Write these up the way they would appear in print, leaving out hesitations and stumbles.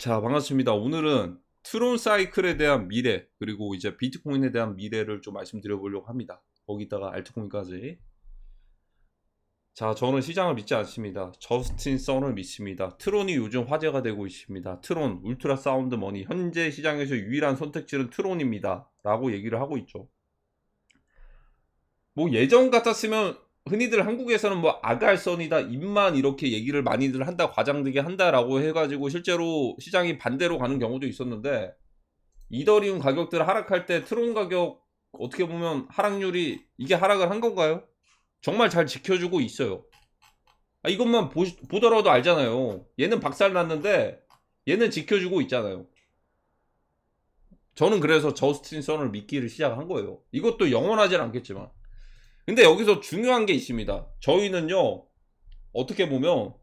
자, 반갑습니다. 오늘은 트론 사이클에 대한 미래, 그리고 이제 비트코인에 대한 미래를 좀 말씀드려 보려고 합니다. 거기다가 알트코인까지. 자, 저는 시장을 믿지 않습니다. 저스틴 선을 믿습니다. 트론이 요즘 화제가 되고 있습니다. 트론, 울트라 사운드 머니. 현재 시장에서 유일한 선택지는 트론입니다. 라고 얘기를 하고 있죠. 뭐 예전 같았으면 흔히들 한국에서는 뭐 아갈선이다, 입만 이렇게 얘기를 많이들 한다, 과장되게 한다라고 해가지고 실제로 시장이 반대로 가는 경우도 있었는데, 이더리움 가격들 하락할 때 트론 가격 어떻게 보면 하락률이 이게 하락을 한 건가요? 정말 잘 지켜주고 있어요. 이것만 보더라도 알잖아요. 얘는 박살 났는데 얘는 지켜주고 있잖아요. 저는 그래서 저스틴 선을 믿기를 시작한 거예요. 이것도 영원하진 않겠지만. 근데 여기서 중요한 게 있습니다. 저희는요, 어떻게 보면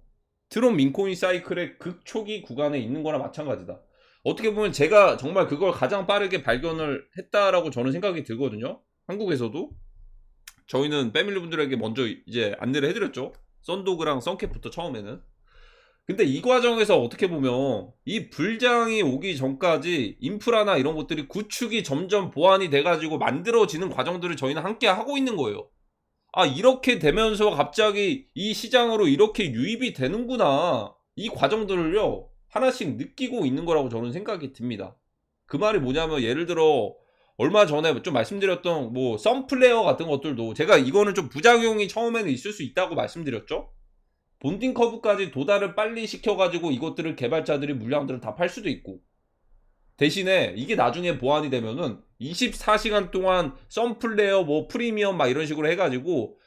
트론 민코인 사이클의 극초기 구간에 있는 거나 마찬가지다. 어떻게 보면 제가 정말 그걸 가장 빠르게 발견을 했다라고 저는 생각이 들거든요. 한국에서도 저희는 패밀리분들에게 먼저 이제 안내를 해드렸죠. 썬도그랑 썬캡부터 처음에는. 근데 이 과정에서 어떻게 보면 이 불장이 오기 전까지 인프라나 이런 것들이 구축이 점점 보완이 돼가지고 만들어지는 과정들을 저희는 함께 하고 있는 거예요. 이렇게 되면서 갑자기 이 시장으로 이렇게 유입이 되는구나. 이 과정들을요, 하나씩 느끼고 있는 거라고 저는 생각이 듭니다. 그 말이 뭐냐면, 예를 들어, 얼마 전에 좀 말씀드렸던, 뭐, 썬플레어 같은 것들도, 제가 이거는 좀 부작용이 처음에는 있을 수 있다고 말씀드렸죠? 본딩 커브까지 도달을 빨리 시켜가지고 이것들을 개발자들이 물량들을 다 팔 수도 있고, 대신에 이게 나중에 보완이 되면은 24시간 동안 썬플레어 뭐 프리미엄 막 이런 식으로 해가지고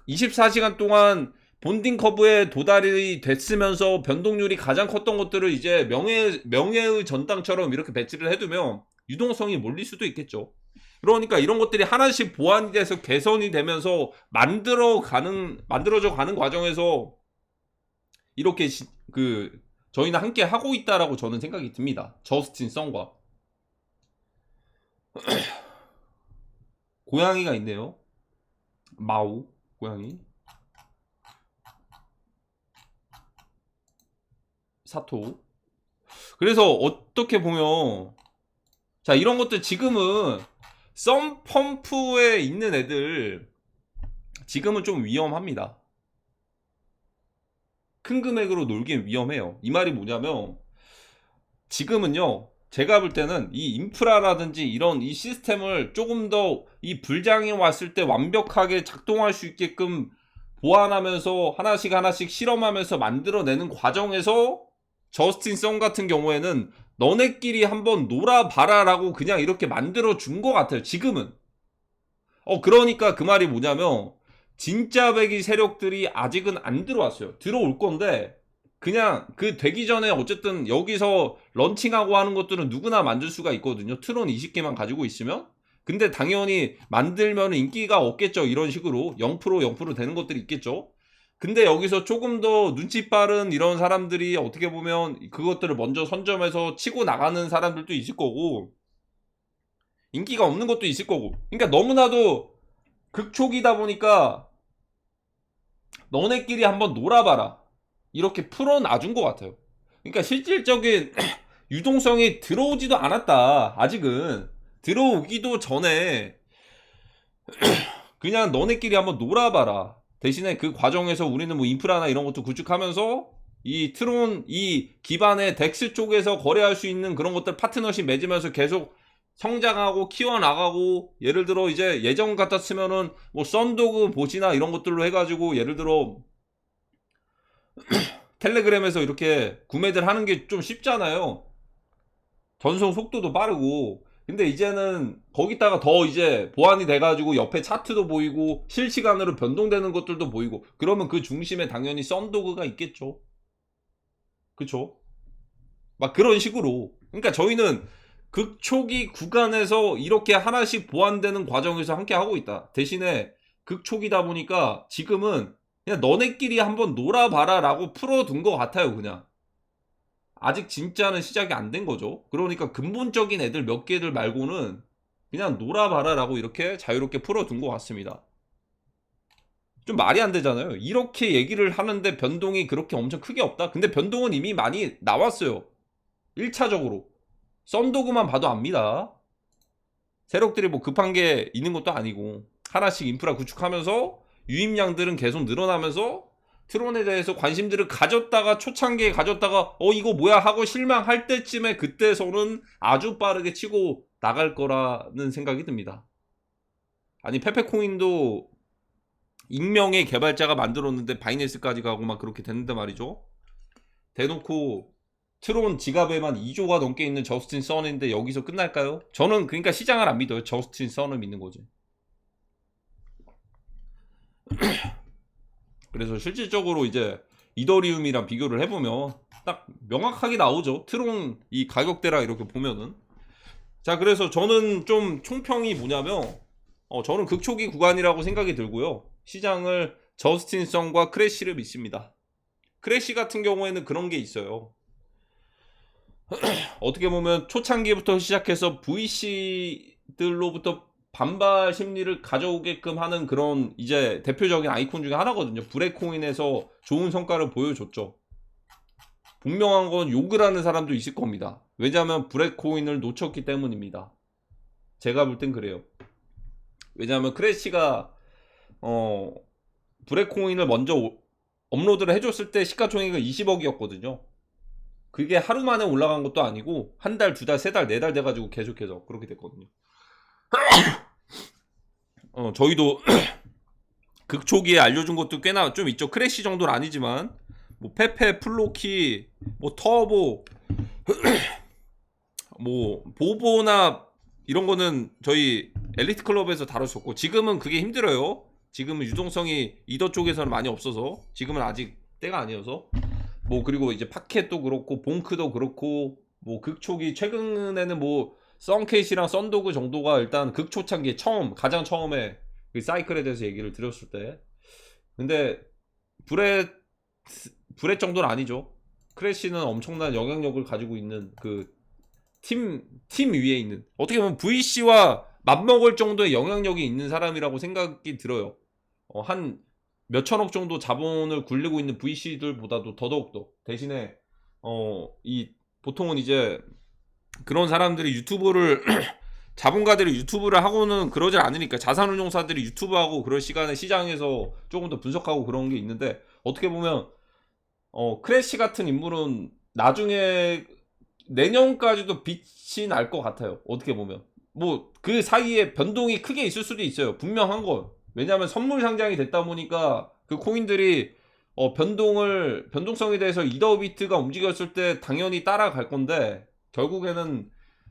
24시간 동안 본딩 커브에 도달이 됐으면서 변동률이 가장 컸던 것들을 이제 명예의 전당처럼 이렇게 배치를 해두면 유동성이 몰릴 수도 있겠죠. 그러니까 이런 것들이 하나씩 보완이 돼서 개선이 되면서 만들어져 가는 과정에서 이렇게 저희는 함께 하고 있다라고 저는 생각이 듭니다. 저스틴 성과. 고양이가 있네요. 마우 고양이. 사토. 그래서 어떻게 보면, 자, 이런 것들 지금은 썬펌프에 있는 애들 지금은 좀 위험합니다. 큰 금액으로 놀긴 위험해요. 이 말이 뭐냐면, 지금은요, 제가 볼 때는 이 인프라라든지 이런 이 시스템을 조금 더 이 불장이 왔을 때 완벽하게 작동할 수 있게끔 보완하면서 하나씩 실험하면서 만들어내는 과정에서 저스틴 성 같은 경우에는 너네끼리 한번 놀아봐라 라고 그냥 이렇게 만들어 준 것 같아요. 지금은. 그러니까 그 말이 뭐냐면, 진짜 배기 세력들이 아직은 안 들어왔어요. 들어올 건데 그냥 그 되기 전에 어쨌든 여기서 런칭하고 하는 것들은 누구나 만들 수가 있거든요. 트론 20개만 가지고 있으면. 근데 당연히 만들면 인기가 없겠죠. 이런 식으로 0% 되는 것들이 있겠죠. 근데 여기서 조금 더 눈치 빠른 이런 사람들이 어떻게 보면 그것들을 먼저 선점해서 치고 나가는 사람들도 있을 거고, 인기가 없는 것도 있을 거고. 그러니까 너무나도 극초기다 보니까 너네끼리 한번 놀아봐라, 이렇게 풀어놔준 것 같아요. 그러니까 실질적인 유동성이 들어오지도 않았다. 아직은 들어오기도 전에 그냥 너네끼리 한번 놀아봐라. 대신에 그 과정에서 우리는 뭐 인프라나 이런 것도 구축하면서 이 트론 이 기반의 덱스 쪽에서 거래할 수 있는 그런 것들 파트너십 맺으면서 계속 성장하고 키워나가고, 예를 들어 이제 예전 같았으면은 뭐 썬도그 보시나 이런 것들로 해가지고 예를 들어 텔레그램에서 이렇게 구매들 하는 게 좀 쉽잖아요. 전송 속도도 빠르고. 근데 이제는 거기다가 더 이제 보완이 돼가지고 옆에 차트도 보이고 실시간으로 변동되는 것들도 보이고, 그러면 그 중심에 당연히 썬도그가 있겠죠. 그쵸? 막 그런 식으로. 그러니까 저희는 극초기 구간에서 이렇게 하나씩 보완되는 과정에서 함께 하고 있다. 대신에 극초기다 보니까 지금은 그냥 너네끼리 한번 놀아봐라 라고 풀어둔 것 같아요. 그냥 아직 진짜는 시작이 안 된 거죠. 그러니까 근본적인 애들 몇 개들 말고는 그냥 놀아봐라 라고 이렇게 자유롭게 풀어둔 것 같습니다. 좀 말이 안 되잖아요. 이렇게 얘기를 하는데 변동이 그렇게 엄청 크게 없다? 근데 변동은 이미 많이 나왔어요. 1차적으로 썬도그만 봐도 압니다. 세력들이 뭐 급한 게 있는 것도 아니고 하나씩 인프라 구축하면서 유입량들은 계속 늘어나면서 트론에 대해서 관심들을 가졌다가 초창기에 가졌다가 이거 뭐야 하고 실망할 때쯤에 그때서는 아주 빠르게 치고 나갈 거라는 생각이 듭니다. 아니 페페코인도 익명의 개발자가 만들었는데 바이낸스까지 가고 막 그렇게 됐는데 말이죠. 대놓고 트론 지갑에만 2조가 넘게 있는 저스틴 선인데 여기서 끝날까요? 저는 그러니까 시장을 안 믿어요. 저스틴 선을 믿는 거지. 그래서 실질적으로 이제 이더리움이랑 비교를 해보면 딱 명확하게 나오죠. 트론 이 가격대랑 이렇게 보면은. 자, 그래서 저는 좀 총평이 뭐냐면 저는 극초기 구간이라고 생각이 들고요. 시장을 저스틴 선과 크래쉬를 믿습니다. 크래쉬 같은 경우에는 그런 게 있어요. 어떻게 보면 초창기부터 시작해서 VC들로부터 반발 심리를 가져오게끔 하는 그런 이제 대표적인 아이콘 중에 하나거든요. 브레코인에서 좋은 성과를 보여줬죠. 분명한 건 욕을 하는 사람도 있을 겁니다. 왜냐하면 브레코인을 놓쳤기 때문입니다. 제가 볼 땐 그래요. 왜냐하면 크래쉬가 브레코인을 먼저 업로드를 해줬을 때 시가총액은 20억이었거든요. 그게 하루 만에 올라간 것도 아니고 한 달, 두 달, 세 달, 네 달 돼가지고 계속해서 그렇게 됐거든요. 저희도 극초기에 알려준 것도 꽤나 좀 있죠. 크래쉬 정도는 아니지만 뭐 페페, 플로키, 뭐 터보, 뭐 보보나 이런 거는 저희 엘리트 클럽에서 다뤘었고 지금은 그게 힘들어요. 지금은 유동성이 이더 쪽에서는 많이 없어서 지금은 아직 때가 아니어서 뭐 그리고 이제 파켓도 그렇고 봉크도 그렇고 뭐 극초기 최근에는 뭐 썬캣이랑 썬도그 정도가 일단 극초창기에 가장 처음에 그 사이클에 대해서 얘기를 드렸을 때 근데 브렛 정도는 아니죠. 크래쉬는 엄청난 영향력을 가지고 있는 그 팀 위에 있는 어떻게 보면 VC와 맞먹을 정도의 영향력이 있는 사람이라고 생각이 들어요. 한 몇천억 정도 자본을 굴리고 있는 VC들보다도 더더욱더 대신에 이 보통은 이제 그런 사람들이 유튜브를 자본가들이 유튜브를 하고는 그러질 않으니까 자산운용사들이 유튜브하고 그럴 시간에 시장에서 조금 더 분석하고 그런 게 있는데 어떻게 보면 크래쉬 같은 인물은 나중에 내년까지도 빛이 날 것 같아요. 어떻게 보면 뭐 그 사이에 변동이 크게 있을 수도 있어요. 분명한 건 왜냐하면 선물 상장이 됐다 보니까 그 코인들이 변동성에 대해서 이더비트가 움직였을 때 당연히 따라갈 건데 결국에는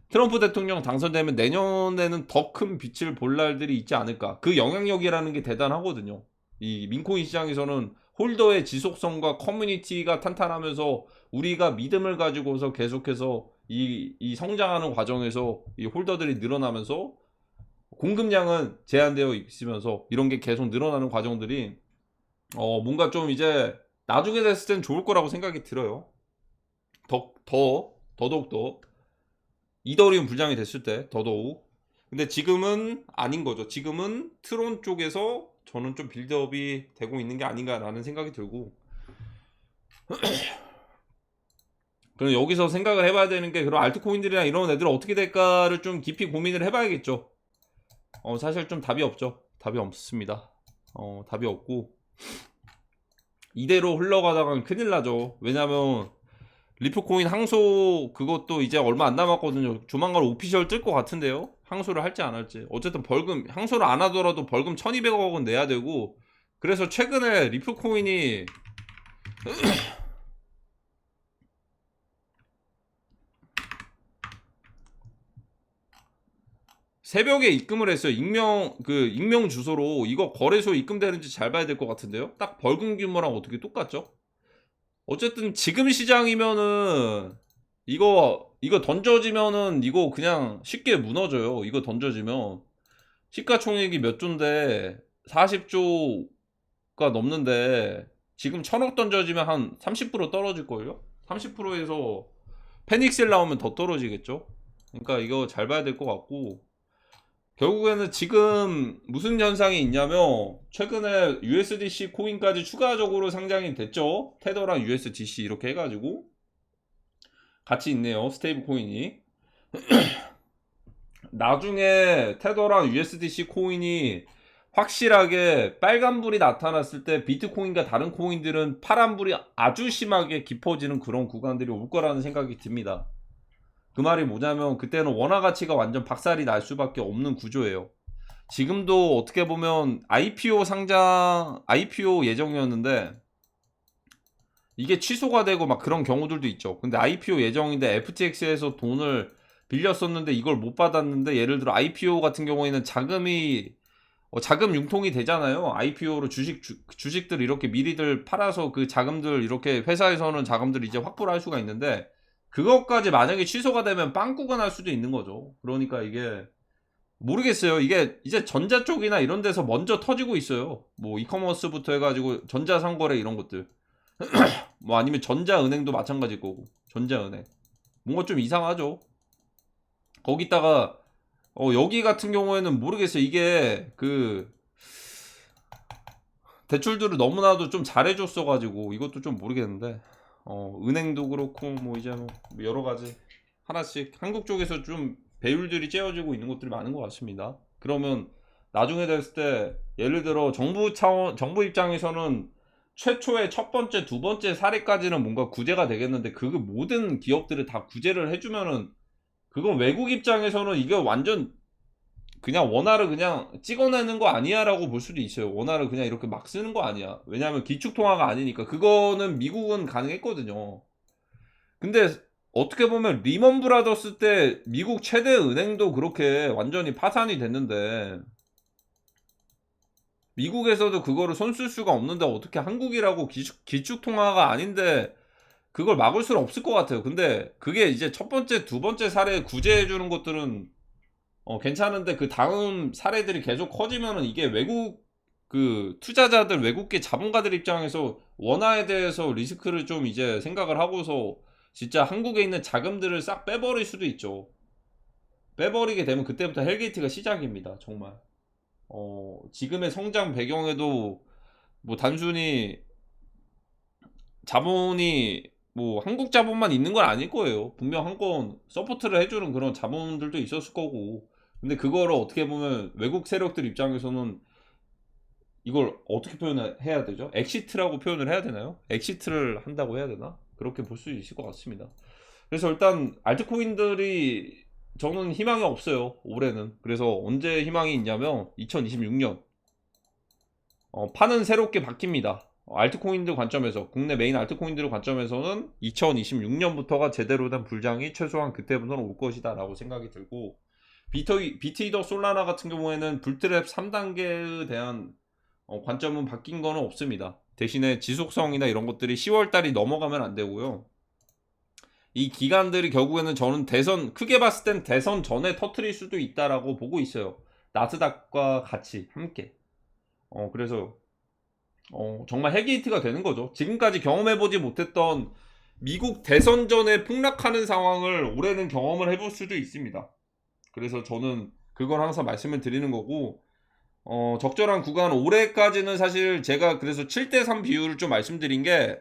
트럼프 대통령 당선되면 내년에는 더 큰 빛을 볼 날들이 있지 않을까. 그 영향력이라는 게 대단하거든요. 이 민코인 시장에서는 홀더의 지속성과 커뮤니티가 탄탄하면서 우리가 믿음을 가지고서 계속해서 이 성장하는 과정에서 이 홀더들이 늘어나면서 공급량은 제한되어 있으면서 이런 게 계속 늘어나는 과정들이 뭔가 좀 이제 나중에 됐을 땐 좋을 거라고 생각이 들어요. 더더욱 더 이더리움 불장이 됐을 때 더더욱. 근데 지금은 아닌 거죠. 지금은 트론 쪽에서 저는 좀 빌드업이 되고 있는 게 아닌가라는 생각이 들고 그럼 여기서 생각을 해봐야 되는 게 그런 알트코인들이나 이런 애들 어떻게 될까를 좀 깊이 고민을 해봐야겠죠. 사실 좀 답이 없죠. 답이 없습니다. 답이 없고 이대로 흘러가다가는 큰일 나죠. 왜냐면 리프코인 항소 그것도 이제 얼마 안 남았거든요. 조만간 오피셜 뜰 것 같은데요. 항소를 할지 안 할지. 어쨌든 벌금 항소를 안 하더라도 벌금 1200억은 내야 되고 그래서 최근에 리프코인이 새벽에 입금을 했어요. 익명 주소로 이거 거래소에 입금되는지 잘 봐야 될 것 같은데요. 딱 벌금 규모랑 어떻게 똑같죠? 어쨌든 지금 시장이면은 이거 던져지면은 이거 그냥 쉽게 무너져요. 이거 던져지면 시가총액이 몇 조인데 40조가 넘는데 지금 1000억 던져지면 한 30% 떨어질걸요? 30%에서 패닉셀 나오면 더 떨어지겠죠? 그러니까 이거 잘 봐야 될 것 같고 결국에는 지금 무슨 현상이 있냐면 최근에 USDC 코인까지 추가적으로 상장이 됐죠. 테더랑 USDC 이렇게 해가지고 같이 있네요. 스테이블 코인이. 나중에 테더랑 USDC 코인이 확실하게 빨간불이 나타났을 때 비트코인과 다른 코인들은 파란불이 아주 심하게 깊어지는 그런 구간들이 올 거라는 생각이 듭니다. 그 말이 뭐냐면 그때는 원화 가치가 완전 박살이 날 수밖에 없는 구조예요. 지금도 어떻게 보면 IPO 예정이었는데 이게 취소가 되고 막 그런 경우들도 있죠. 근데 IPO 예정인데 FTX에서 돈을 빌렸었는데 이걸 못 받았는데, 예를 들어 IPO 같은 경우에는 자금 융통이 되잖아요. IPO로 주식들 이렇게 미리들 팔아서 그 자금들 이렇게 회사에서는 자금들 이제 확보를 할 수가 있는데, 그것까지 만약에 취소가 되면 빵꾸가 날 수도 있는 거죠. 그러니까 이게 모르겠어요. 이게 이제 전자 쪽이나 이런 데서 먼저 터지고 있어요. 뭐 이커머스부터 해가지고 전자상거래 이런 것들. 뭐 아니면 전자은행도 마찬가지일 거고. 전자은행 뭔가 좀 이상하죠. 거기다가 여기 같은 경우에는 모르겠어요. 이게 그 대출들을 너무나도 좀 잘해줬어 가지고 이것도 좀 모르겠는데, 은행도 그렇고 뭐 이제 뭐 여러 가지 하나씩 한국 쪽에서 좀 배율들이 째어지고 있는 것들이 많은 것 같습니다. 그러면 나중에 됐을 때 예를 들어 정부 입장에서는 최초의 첫 번째, 두 번째 사례까지는 뭔가 구제가 되겠는데, 그 모든 기업들을 다 구제를 해주면은 그건 외국 입장에서는 이게 완전 그냥 원화를 그냥 찍어내는 거 아니야 라고 볼 수도 있어요. 원화를 그냥 이렇게 막 쓰는 거 아니야. 왜냐하면 기축통화가 아니니까. 그거는 미국은 가능했거든요. 근데 어떻게 보면 리먼 브라더스 때 미국 최대 은행도 그렇게 완전히 파산이 됐는데, 미국에서도 그거를 손 쓸 수가 없는데 어떻게 한국이라고 기축통화가 아닌데 그걸 막을 수는 없을 것 같아요. 근데 그게 이제 첫 번째, 두 번째 사례 구제해주는 것들은 괜찮은데, 그 다음 사례들이 계속 커지면은 이게 외국 그 투자자들, 외국계 자본가들 입장에서 원화에 대해서 리스크를 좀 이제 생각을 하고서 진짜 한국에 있는 자금들을 싹 빼버릴 수도 있죠. 빼버리게 되면 그때부터 헬게이트가 시작입니다. 정말. 지금의 성장 배경에도 뭐 단순히 자본이 뭐 한국 자본만 있는 건 아닐 거예요. 분명 한건 서포트를 해주는 그런 자본들도 있었을 거고. 근데 그거를 어떻게 보면 외국 세력들 입장에서는 이걸 어떻게 표현해야 되죠? 엑시트라고 표현을 해야 되나요? 엑시트를 한다고 해야 되나? 그렇게 볼 수 있을 것 같습니다. 그래서 일단 알트코인들이 저는 희망이 없어요. 올해는. 그래서 언제 희망이 있냐면 2026년 판은 새롭게 바뀝니다. 알트코인들 관점에서, 국내 메인 알트코인들 관점에서는 2026년부터가 제대로 된 불장이 최소한 그때부터는 올 것이다 라고 생각이 들고, 비트이더 솔라나 같은 경우에는 불트랩 3단계에 대한 관점은 바뀐 거는 없습니다. 대신에 지속성이나 이런 것들이 10월달이 넘어가면 안 되고요. 이 기간들이 결국에는 저는 크게 봤을 땐 대선 전에 터트릴 수도 있다라고 보고 있어요. 나스닥과 같이 함께. 그래서 정말 헬게이트가 되는 거죠. 지금까지 경험해보지 못했던 미국 대선 전에 폭락하는 상황을 올해는 경험을 해볼 수도 있습니다. 그래서 저는 그걸 항상 말씀을 드리는 거고, 적절한 구간, 올해까지는 사실 제가 그래서 7대3 비율을 좀 말씀드린 게,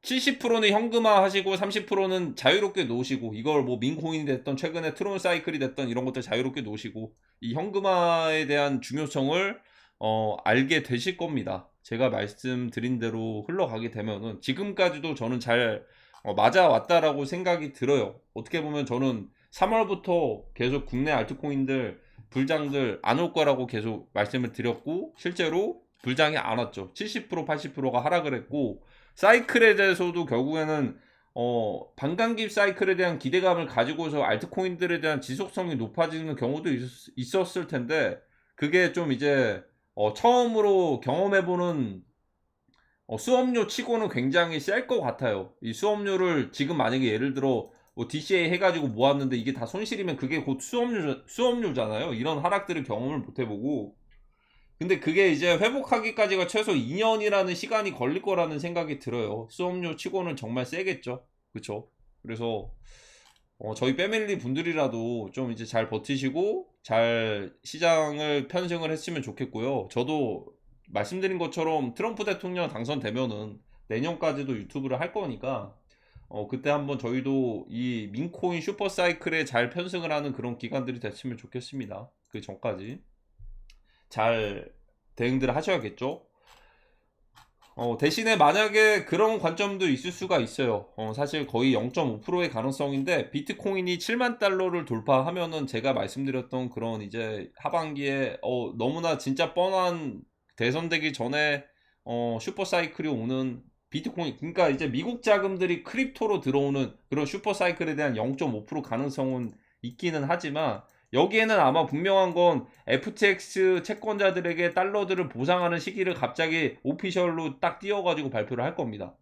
70%는 현금화 하시고 30%는 자유롭게 놓으시고, 이걸 뭐 민코인이 됐던 최근에 트론 사이클이 됐던 이런 것들 자유롭게 놓으시고, 이 현금화에 대한 중요성을 알게 되실 겁니다. 제가 말씀드린 대로 흘러가게 되면은 지금까지도 저는 잘 맞아왔다라고 생각이 들어요. 어떻게 보면 저는 3월부터 계속 국내 알트코인들 불장들 안 올 거라고 계속 말씀을 드렸고, 실제로 불장이 안 왔죠. 70% 80%가 하락을 했고, 사이클에 대해서도 결국에는 반감기 사이클에 대한 기대감을 가지고서 알트코인들에 대한 지속성이 높아지는 경우도 있었을 텐데, 그게 좀 이제 처음으로 경험해보는 수업료 치고는 굉장히 셀 것 같아요. 이 수업료를 지금 만약에 예를 들어 뭐 DCA 해가지고 모았는데 이게 다 손실이면 그게 곧 수업료잖아요. 이런 하락들을 경험을 못 해보고. 근데 그게 이제 회복하기까지가 최소 2년이라는 시간이 걸릴 거라는 생각이 들어요. 수업료 치고는 정말 세겠죠. 그쵸? 그래서 저희 패밀리 분들이라도 좀 이제 잘 버티시고 잘 시장을 편승을 했으면 좋겠고요. 저도 말씀드린 것처럼 트럼프 대통령 당선되면은 내년까지도 유튜브를 할 거니까 그때 한번 저희도 이 민코인 슈퍼사이클에 잘 편승을 하는 그런 기관들이 됐으면 좋겠습니다. 그 전까지 잘 대응들을 하셔야겠죠. 대신에 만약에 그런 관점도 있을 수가 있어요. 사실 거의 0.5%의 가능성인데 비트코인이 7만 달러를 돌파하면은 제가 말씀드렸던 그런 이제 하반기에 너무나 진짜 뻔한 대선되기 전에 슈퍼사이클이 오는 비트코인, 그러니까 이제 미국 자금들이 크립토로 들어오는 그런 슈퍼사이클에 대한 0.5% 가능성은 있기는 하지만 여기에는 아마 분명한 건 FTX 채권자들에게 달러들을 보상하는 시기를 갑자기 오피셜로 딱 띄워가지고 발표를 할 겁니다.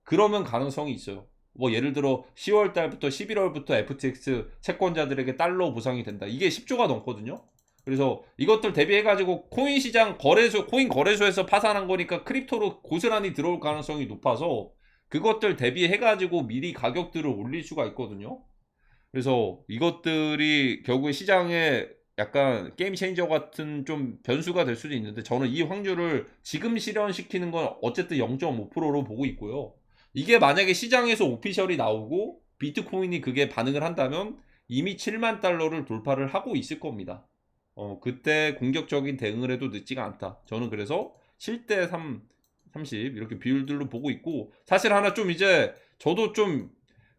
그러면 가능성이 있어요. 뭐 예를 들어 10월 달부터 11월부터 FTX 채권자들에게 달러 보상이 된다. 이게 10조가 넘거든요. 그래서 이것들 대비해가지고 코인 시장 거래소, 코인 거래소에서 파산한 거니까 크립토로 고스란히 들어올 가능성이 높아서 그것들 대비해가지고 미리 가격들을 올릴 수가 있거든요. 그래서 이것들이 결국에 시장에 약간 게임 체인저 같은 좀 변수가 될 수도 있는데 저는 이 확률을 지금 실현시키는 건 어쨌든 0.5%로 보고 있고요. 이게 만약에 시장에서 오피셜이 나오고 비트코인이 그게 반응을 한다면 이미 7만 달러를 돌파를 하고 있을 겁니다. 그때 공격적인 대응을 해도 늦지가 않다. 저는 그래서 7대 3, 30 이렇게 비율들로 보고 있고 사실 하나 좀 이제 저도 좀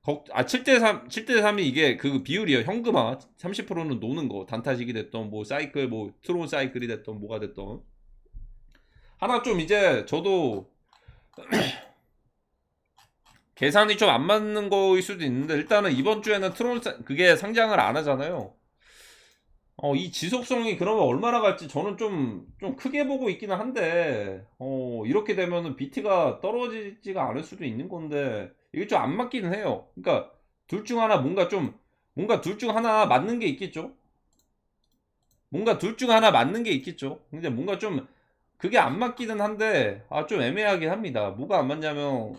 7대 3, 7대 3이 이게 그 비율이에요. 현금화 30%는 노는 거. 단타식이 됐던 뭐 사이클 뭐 트론 사이클이 됐던 뭐가 됐던 하나 좀 이제 저도 계산이 좀 안 맞는 거일 수도 있는데 일단은 이번 주에는 트론 그게 상장을 안 하잖아요. 이 지속성이 그러면 얼마나 갈지 저는 좀 크게 보고 있기는 한데, 이렇게 되면은 비트가 떨어지지가 않을 수도 있는 건데, 이게 좀 안 맞기는 해요. 그러니까, 둘 중 하나 뭔가 둘 중 하나 맞는 게 있겠죠? 뭔가 둘 중 하나 맞는 게 있겠죠? 근데 뭔가 좀, 그게 안 맞기는 한데, 좀 애매하긴 합니다. 뭐가 안 맞냐면,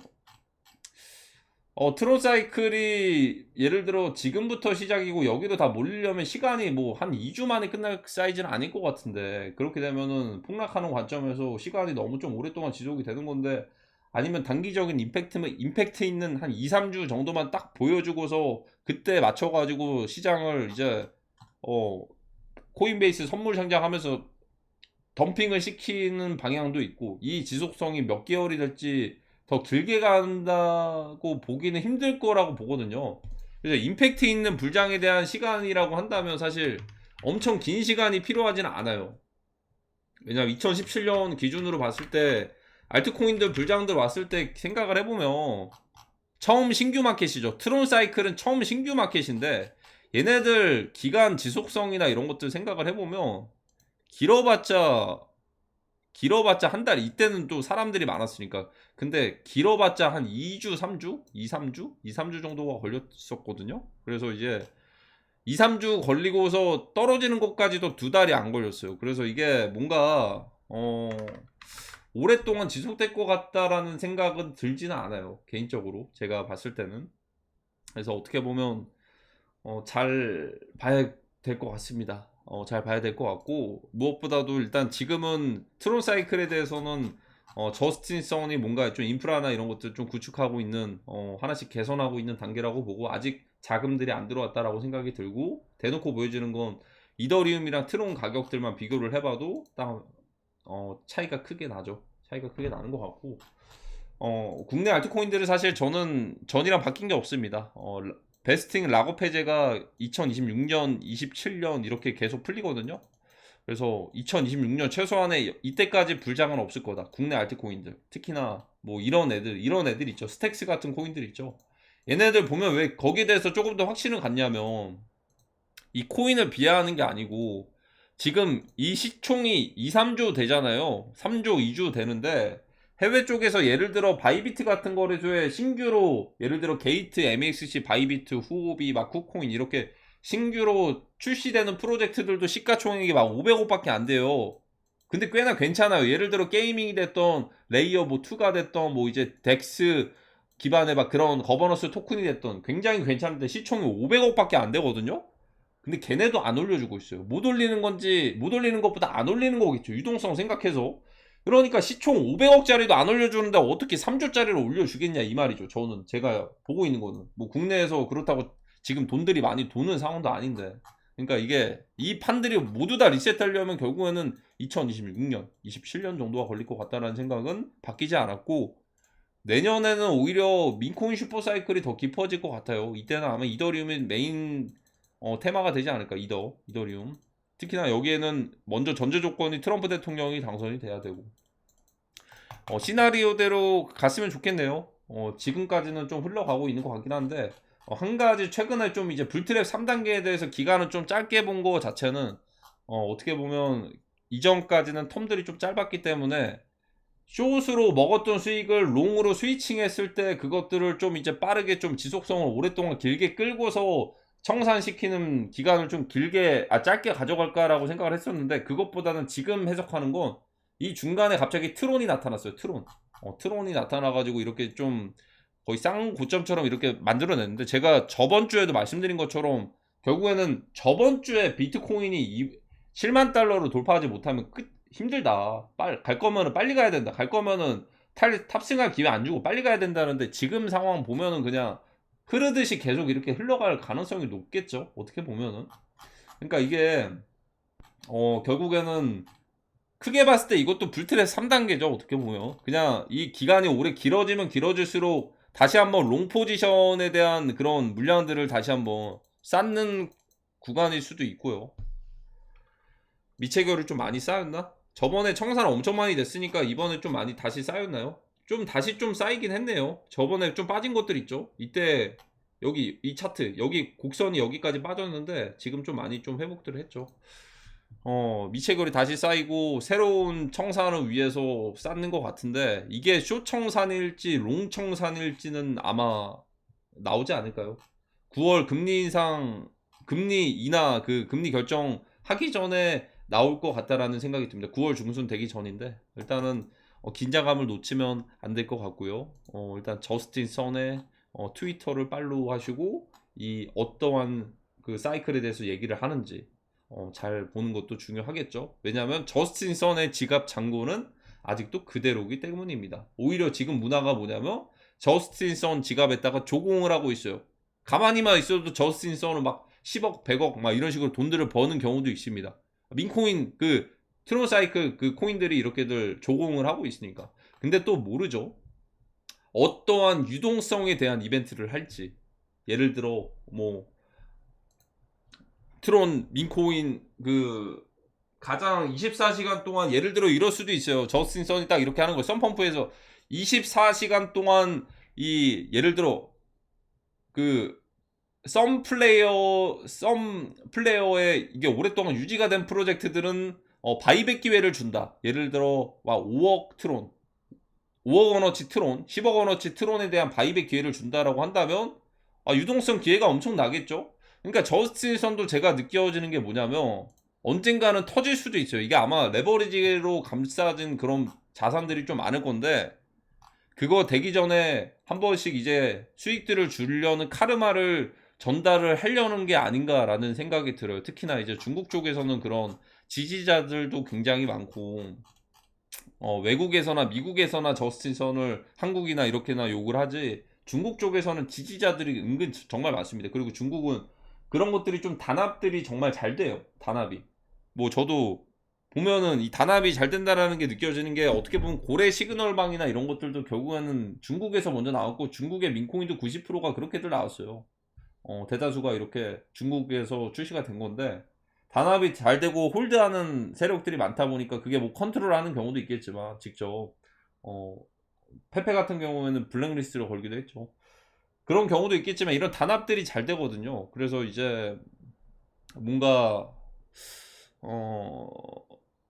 트론 사이클이 예를 들어 지금부터 시작이고 여기로 다 몰리려면 시간이 뭐 한 2주 만에 끝날 사이즈는 아닐 것 같은데 그렇게 되면은 폭락하는 관점에서 시간이 너무 좀 오랫동안 지속이 되는 건데 아니면 단기적인 임팩트 있는 한 2, 3주 정도만 딱 보여주고서 그때 맞춰가지고 시장을 이제 어 코인베이스 선물 상장하면서 덤핑을 시키는 방향도 있고 이 지속성이 몇 개월이 될지 더 길게 간다고 보기는 힘들 거라고 보거든요. 그래서 임팩트 있는 불장에 대한 시간이라고 한다면 사실 엄청 긴 시간이 필요하지는 않아요. 왜냐면 2017년 기준으로 봤을 때 알트코인들 불장들 왔을 때 생각을 해보면 처음 신규 마켓이죠. 트론 사이클은 처음 신규 마켓인데 얘네들 기간 지속성이나 이런 것들 생각을 해보면 길어봤자 한 달, 이때는 또 사람들이 많았으니까. 근데 길어봤자 한 2주, 3주? 2, 3주? 2, 3주 정도가 걸렸었거든요. 그래서 이제 2, 3주 걸리고서 떨어지는 것까지도 2달이 안 걸렸어요. 그래서 이게 뭔가, 오랫동안 지속될 것 같다라는 생각은 들지는 않아요. 개인적으로. 제가 봤을 때는. 그래서 어떻게 보면, 잘 봐야 될 것 같습니다. 잘 봐야 될 것 같고 무엇보다도 일단 지금은 트론 사이클에 대해서는 저스틴 선이 뭔가 좀 인프라나 이런 것들 좀 구축하고 있는 하나씩 개선하고 있는 단계라고 보고 아직 자금들이 안 들어왔다라고 생각이 들고 대놓고 보여지는 건 이더리움이랑 트론 가격들만 비교를 해봐도 딱 차이가 크게 나죠. 차이가 크게 나는 것 같고 국내 알트코인들은 사실 저는 전이랑 바뀐 게 없습니다. 베스팅 락업 해제가 2026년, 27년 이렇게 계속 풀리거든요. 그래서 2026년 최소한의 이때까지 불장은 없을 거다. 국내 알트코인들. 특히나 뭐 이런 애들 있죠. 스택스 같은 코인들 있죠. 얘네들 보면 왜 거기에 대해서 조금 더 확신을 갖냐면 이 코인을 비하하는 게 아니고 지금 이 시총이 2, 3조 되잖아요. 3조, 2조 되는데 해외 쪽에서 예를 들어 바이비트 같은 거래소에 신규로 예를 들어 게이트, MXC, 바이비트, 후오비, 막 쿠코인 이렇게 신규로 출시되는 프로젝트들도 시가총액이 막 500억밖에 안 돼요. 근데 꽤나 괜찮아요. 예를 들어 게이밍이 됐던 레이어 뭐 2가 됐던 뭐 이제 덱스 기반의 막 그런 거버넌스 토큰이 됐던 굉장히 괜찮은데 시총이 500억밖에 안 되거든요. 근데 걔네도 안 올려주고 있어요. 못 올리는 건지 못 올리는 것보다 안 올리는 거겠죠. 유동성 생각해서. 그러니까 시총 500억짜리도 안 올려주는데 어떻게 3조짜리를 올려주겠냐 이 말이죠. 저는 제가 보고 있는 거는 뭐 국내에서 그렇다고 지금 돈들이 많이 도는 상황도 아닌데, 그러니까 이게 이 판들이 모두 다 리셋하려면 결국에는 2026년, 27년 정도가 걸릴 것 같다라는 생각은 바뀌지 않았고, 내년에는 오히려 민코인 슈퍼사이클이 더 깊어질 것 같아요. 이때는 아마 이더리움이 메인 테마가 되지 않을까. 이더리움. 특히나 여기에는 먼저 전제 조건이 트럼프 대통령이 당선이 돼야 되고, 시나리오대로 갔으면 좋겠네요. 지금까지는 좀 흘러가고 있는 것 같긴 한데, 한 가지 최근에 좀 이제 불트랩 3단계에 대해서 기간을 좀 짧게 본 거 자체는 어떻게 보면 이전까지는 텀들이 좀 짧았기 때문에 숏으로 먹었던 수익을 롱으로 스위칭했을 때 그것들을 좀 이제 빠르게 좀 지속성을 오랫동안 길게 끌고서 청산시키는 기간을 좀 짧게 가져갈까라고 생각을 했었는데, 그것보다는 지금 해석하는 건 이 중간에 갑자기 트론이 나타났어요. 트론이 나타나가지고 이렇게 좀 거의 쌍고점처럼 이렇게 만들어냈는데, 제가 저번 주에도 말씀드린 것처럼 결국에는 저번 주에 비트코인이 7만 달러를 돌파하지 못하면 힘들다. 갈 거면은 빨리 가야 된다. 갈 거면은 탑승할 기회 안 주고 빨리 가야 된다는데, 지금 상황 보면은 그냥 흐르듯이 계속 이렇게 흘러갈 가능성이 높겠죠. 어떻게 보면은. 그러니까 이게 결국에는 크게 봤을 때 이것도 불트랩 3단계죠. 어떻게 보면 그냥 이 기간이 오래 길어지면 길어질수록 다시 한번 롱 포지션에 대한 그런 물량들을 다시 한번 쌓는 구간일 수도 있고요. 미체결이 좀 많이 쌓였나? 저번에 청산 엄청 많이 됐으니까 이번에 좀 많이 다시 쌓였나요? 다시 좀 쌓이긴 했네요. 저번에 좀 빠진 것들 있죠. 이때 여기 이 차트 여기 곡선이 여기까지 빠졌는데 지금 좀 많이 좀 회복들을 했죠. 미체결이 다시 쌓이고 새로운 청산을 위해서 쌓는 것 같은데, 이게 숏 청산일지 롱 청산일지는 아마 나오지 않을까요? 9월 금리 인하 그 금리 결정 하기 전에 나올 것 같다라는 생각이 듭니다. 9월 중순 되기 전인데 일단은 긴장감을 놓치면 안 될 것 같고요. 일단 저스틴 선의 트위터를 팔로우 하시고 이 어떠한 그 사이클에 대해서 얘기를 하는지 잘 보는 것도 중요하겠죠. 왜냐하면 저스틴 선의 지갑 잔고는 아직도 그대로기 때문입니다. 오히려 지금 문화가 뭐냐면 저스틴 선 지갑에다가 조공을 하고 있어요. 가만히만 있어도 저스틴 선은 막 10억, 100억 막 이런 식으로 돈들을 버는 경우도 있습니다. 민코인 그 트론사이클 그 코인들이 이렇게들 조공을 하고 있으니까. 근데 또 모르죠. 어떠한 유동성에 대한 이벤트를 할지. 예를 들어 뭐 트론 민코인 그 가장 24시간 동안 예를 들어 이럴 수도 있어요. 저스틴 선이 딱 이렇게 하는 거예요. 썬펌프에서 24시간 동안 이 예를 들어 그 썸 플레이어의 이게 오랫동안 유지가 된 프로젝트들은 바이백 기회를 준다. 예를 들어 5억 트론, 5억 원어치 트론, 10억 원어치 트론에 대한 바이백 기회를 준다라고 한다면 유동성 기회가 엄청 나겠죠. 그러니까 저스틴 선도 제가 느껴지는 게 뭐냐면 언젠가는 터질 수도 있어요. 이게 아마 레버리지로 감싸진 그런 자산들이 좀 많을 건데, 그거 되기 전에 한 번씩 이제 수익들을 주려는 카르마를 전달을 하려는 게 아닌가라는 생각이 들어요. 특히나 이제 중국 쪽에서는 그런 지지자들도 굉장히 많고, 외국에서나 미국에서나 저스틴 선을 한국이나 이렇게나 욕을 하지, 중국 쪽에서는 지지자들이 은근 정말 많습니다. 그리고 중국은 그런 것들이 좀 단합들이 정말 잘 돼요. 단합이. 뭐 저도 보면은 이 단합이 잘 된다라는 게 느껴지는 게, 어떻게 보면 고래 시그널방이나 이런 것들도 결국에는 중국에서 먼저 나왔고, 중국의 민코인도 90%가 그렇게들 나왔어요. 대다수가 이렇게 중국에서 출시가 된 건데, 단합이 잘 되고 홀드하는 세력들이 많다 보니까 그게 뭐 컨트롤하는 경우도 있겠지만 직접 페페 같은 경우에는 블랙리스트를 걸기도 했죠. 그런 경우도 있겠지만 이런 단합들이 잘 되거든요. 그래서 이제 뭔가 어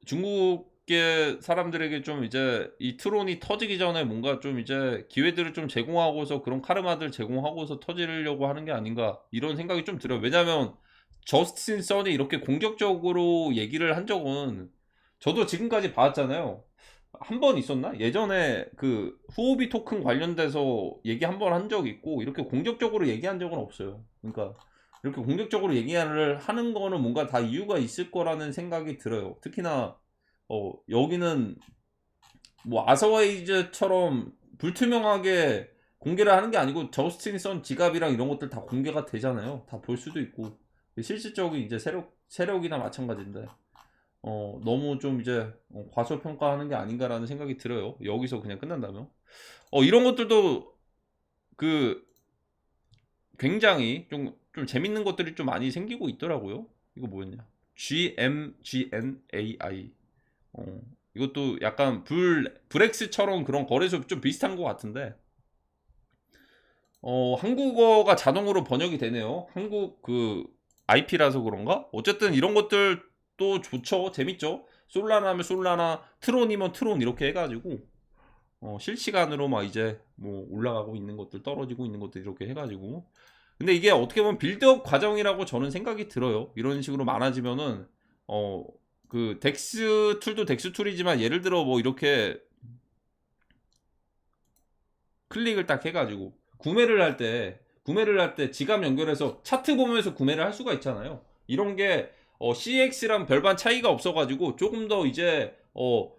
중국계 사람들에게 좀 이제 이 트론이 터지기 전에 뭔가 좀 이제 기회들을 좀 제공하고서 그런 카르마들 제공하고서 터지려고 하는 게 아닌가 이런 생각이 좀 들어요. 왜냐면 저스틴 선이 이렇게 공격적으로 얘기를 한 적은 저도 지금까지 봤잖아요. 한 번 있었나? 예전에 그 후오비 토큰 관련돼서 얘기 한 번 한 적 있고, 이렇게 공격적으로 얘기한 적은 없어요. 그러니까 이렇게 공격적으로 얘기를 하는 거는 뭔가 다 이유가 있을 거라는 생각이 들어요. 특히나 여기는 뭐 아서웨이즈처럼 불투명하게 공개를 하는 게 아니고 저스틴 선 지갑이랑 이런 것들 다 공개가 되잖아요. 다 볼 수도 있고 실질적인 이제 세력이나 마찬가지인데 너무 좀 이제 과소평가하는 게 아닌가라는 생각이 들어요. 여기서 그냥 끝난다면 이런 것들도 그 굉장히 좀 재밌는 것들이 좀 많이 생기고 있더라고요. 이거 뭐였냐? GMGNAI. 이것도 약간 브렉스처럼 그런 거래소 좀 비슷한 것 같은데, 한국어가 자동으로 번역이 되네요. 한국 그 IP라서 그런가? 어쨌든 이런 것들도 좋죠. 재밌죠. 솔라나 하면 솔라나, 트론이면 트론 이렇게 해가지고 실시간으로 막 이제 뭐 올라가고 있는 것들, 떨어지고 있는 것들 이렇게 해가지고. 근데 이게 어떻게 보면 빌드업 과정이라고 저는 생각이 들어요. 이런 식으로 많아지면은 그 덱스 툴도 덱스 툴이지만 예를 들어 뭐 이렇게 클릭을 딱 해가지고 구매를 할 때 지갑 연결해서 차트 보면서 구매를 할 수가 있잖아요. 이런 게 CX랑 별반 차이가 없어가지고 조금 더 이제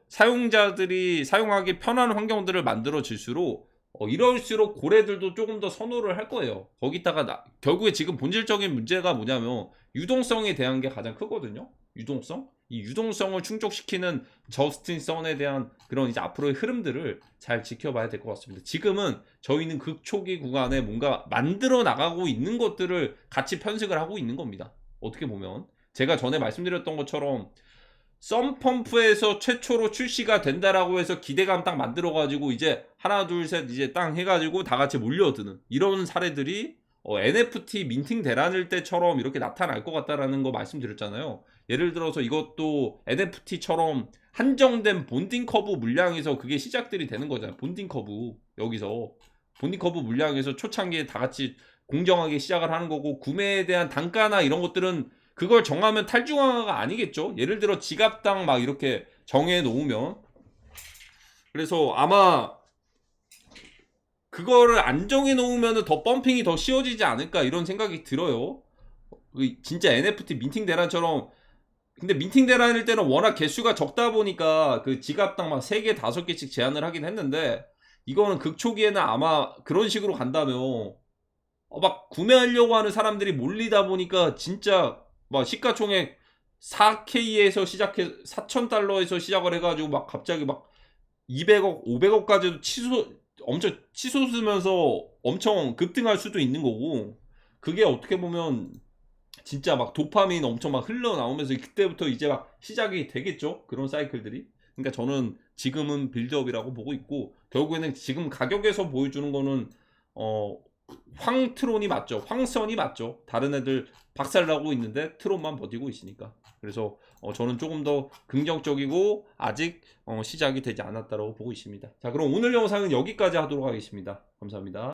사용자들이 사용하기 편한 환경들을 만들어질수록 이럴수록 고래들도 조금 더 선호를 할 거예요. 거기다가 결국에 지금 본질적인 문제가 뭐냐면 유동성에 대한 게 가장 크거든요. 유동성? 이 유동성을 충족시키는 저스틴 선에 대한 그런 이제 앞으로의 흐름들을 잘 지켜봐야 될 것 같습니다. 지금은 저희는 극초기 구간에 뭔가 만들어 나가고 있는 것들을 같이 편식을 하고 있는 겁니다. 어떻게 보면 제가 전에 말씀드렸던 것처럼 썸펌프에서 최초로 출시가 된다라고 해서 기대감 딱 만들어가지고 이제 하나 둘 셋 이제 땅 해가지고 다 같이 몰려드는 이런 사례들이 NFT 민팅 대란일 때처럼 이렇게 나타날 것 같다라는 거 말씀드렸잖아요. 예를 들어서 이것도 NFT처럼 한정된 본딩 커브 물량에서 그게 시작들이 되는 거잖아요. 본딩 커브 여기서 본딩 커브 물량에서 초창기에 다 같이 공정하게 시작을 하는 거고 구매에 대한 단가나 이런 것들은 그걸 정하면 탈중앙화가 아니겠죠. 예를 들어 지갑당 막 이렇게 정해 놓으면 그래서 아마 그거를 안 정해 놓으면 더 펌핑이 더 쉬워지지 않을까 이런 생각이 들어요. 진짜 NFT 민팅 대란처럼 근데 민팅 대란일 때는 워낙 개수가 적다 보니까 그 지갑당 막 3개 5개씩 제한을 하긴 했는데 이거는 극초기에는 아마 그런 식으로 간다면 막 구매하려고 하는 사람들이 몰리다 보니까 진짜 막 시가총액 4K에서 시작해 4,000달러에서 시작을 해가지고 막 갑자기 막 200억 500억까지도 엄청 치솟으면서 엄청 급등할 수도 있는 거고 그게 어떻게 보면 진짜 막 도파민 엄청 막 흘러나오면서 그때부터 이제 막 시작이 되겠죠. 그런 사이클들이. 그러니까 저는 지금은 빌드업이라고 보고 있고 결국에는 지금 가격에서 보여주는 거는 황트론이 맞죠. 황선이 맞죠. 다른 애들 박살나고 있는데 트론만 버티고 있으니까. 그래서 저는 조금 더 긍정적이고 아직 시작이 되지 않았다고 보고 있습니다. 자, 그럼 오늘 영상은 여기까지 하도록 하겠습니다. 감사합니다.